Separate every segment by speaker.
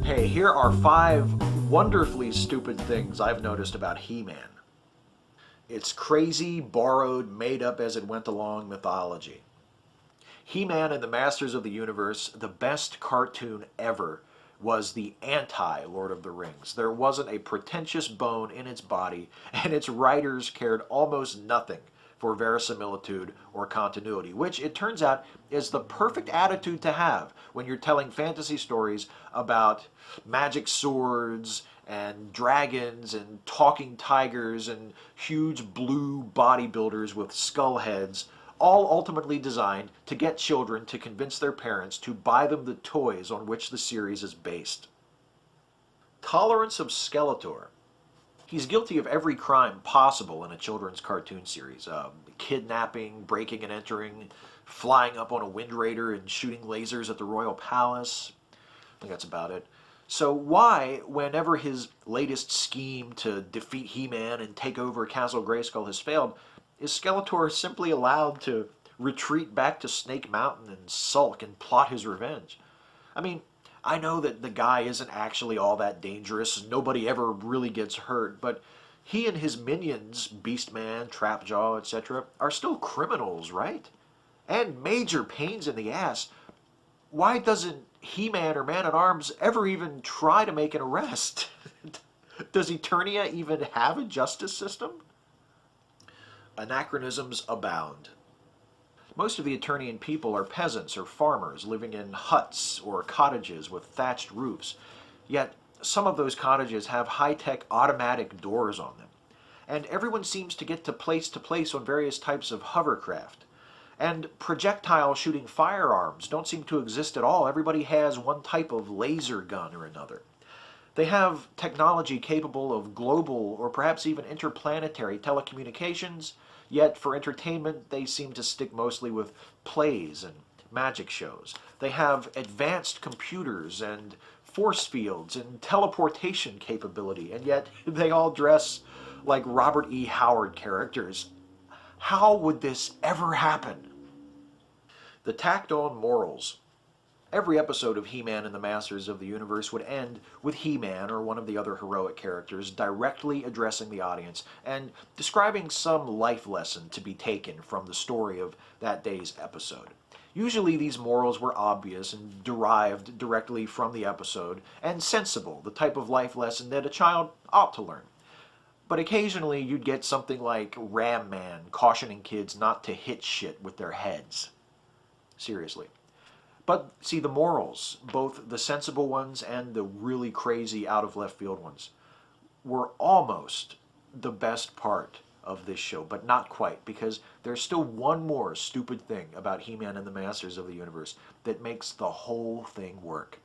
Speaker 1: Hey, here are 5 wonderfully stupid things I've noticed about He-Man. It's crazy, borrowed, made up as it went along mythology. He-Man and the Masters of the Universe, the best cartoon ever, was the anti-Lord of the Rings. There wasn't a pretentious bone in its body, and its writers cared almost nothing for verisimilitude or continuity, which it turns out is the perfect attitude to have when you're telling fantasy stories about magic swords and dragons and talking tigers and huge blue bodybuilders with skull heads, all ultimately designed to get children to convince their parents to buy them the toys on which the series is based. Tolerance of Skeletor. He's guilty of every crime possible in a children's cartoon series. Kidnapping, breaking and entering, flying up on a Wind Raider and shooting lasers at the Royal Palace. I think that's about it. So why, whenever his latest scheme to defeat He-Man and take over Castle Grayskull has failed, is Skeletor simply allowed to retreat back to Snake Mountain and sulk and plot his revenge? I mean, I know that the guy isn't actually all that dangerous, nobody ever really gets hurt, but he and his minions, Beastman, Trapjaw, etc., are still criminals, right? And major pains in the ass. Why doesn't He-Man or Man-at-Arms ever even try to make an arrest? Does Eternia even have a justice system? Anachronisms abound. Most of the Eternian people are peasants or farmers living in huts or cottages with thatched roofs, yet some of those cottages have high-tech automatic doors on them. And everyone seems to get to place on various types of hovercraft. And projectile-shooting firearms don't seem to exist at all. Everybody has one type of laser gun or another. They have technology capable of global or perhaps even interplanetary telecommunications, yet for entertainment they seem to stick mostly with plays and magic shows. They have advanced computers and force fields and teleportation capability, and yet they all dress like Robert E. Howard characters. How would this ever happen? The tacked-on morals. Every episode of He-Man and the Masters of the Universe would end with He-Man or one of the other heroic characters directly addressing the audience and describing some life lesson to be taken from the story of that day's episode. Usually these morals were obvious and derived directly from the episode and sensible, the type of life lesson that a child ought to learn. But occasionally you'd get something like Ram Man cautioning kids not to hit shit with their heads. Seriously. But see, the morals, both the sensible ones and the really crazy out-of-left-field ones, were almost the best part of this show, but not quite, because there's still one more stupid thing about He-Man and the Masters of the Universe that makes the whole thing work.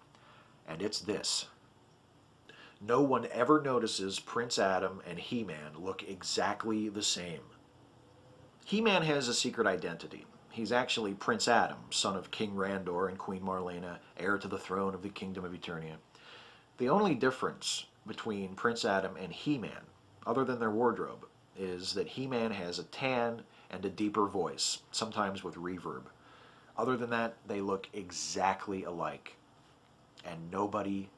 Speaker 1: And it's this. No one ever notices Prince Adam and He-Man look exactly the same. He-Man has a secret identity. He's actually Prince Adam, son of King Randor and Queen Marlena, heir to the throne of the Kingdom of Eternia. The only difference between Prince Adam and He-Man, other than their wardrobe, is that He-Man has a tan and a deeper voice, sometimes with reverb. Other than that, they look exactly alike. And nobody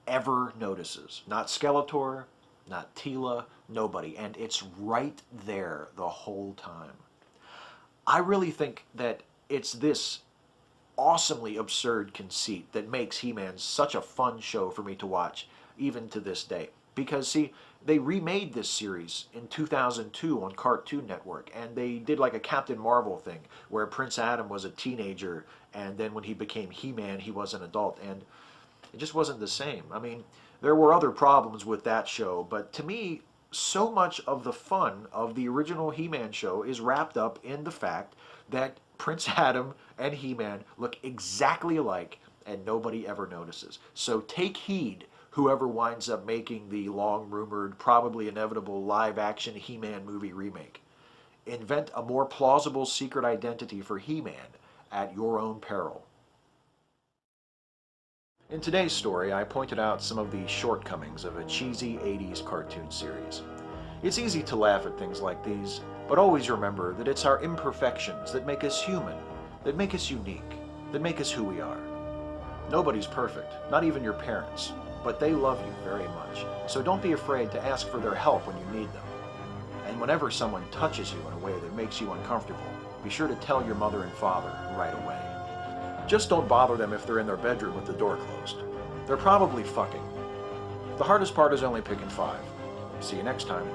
Speaker 1: ever notices. Not Skeletor, not Teela, nobody. And it's right there the whole time. I really think that it's this awesomely absurd conceit that makes He-Man such a fun show for me to watch, even to this day. Because, see, they remade this series in 2002 on Cartoon Network, and they did like a Captain Marvel thing, where Prince Adam was a teenager, and then when he became He-Man, he was an adult, and it just wasn't the same. I mean, there were other problems with that show, but to me, so much of the fun of the original He-Man show is wrapped up in the fact that Prince Adam and He-Man look exactly alike and nobody ever notices. So take heed, whoever winds up making the long-rumored, probably inevitable live-action He-Man movie remake. Invent a more plausible secret identity for He-Man at your own peril. In today's story, I pointed out some of the shortcomings of a cheesy 80s cartoon series. It's easy to laugh at things like these, but always remember that it's our imperfections that make us human, that make us unique, that make us who we are. Nobody's perfect, not even your parents. but they love you very much, so don't be afraid to ask for their help when you need them. And whenever someone touches you in a way that makes you uncomfortable, be sure to tell your mother and father right away. Just don't bother them if they're in their bedroom with the door closed. They're probably fucking. The hardest part is only picking 5. See you next time.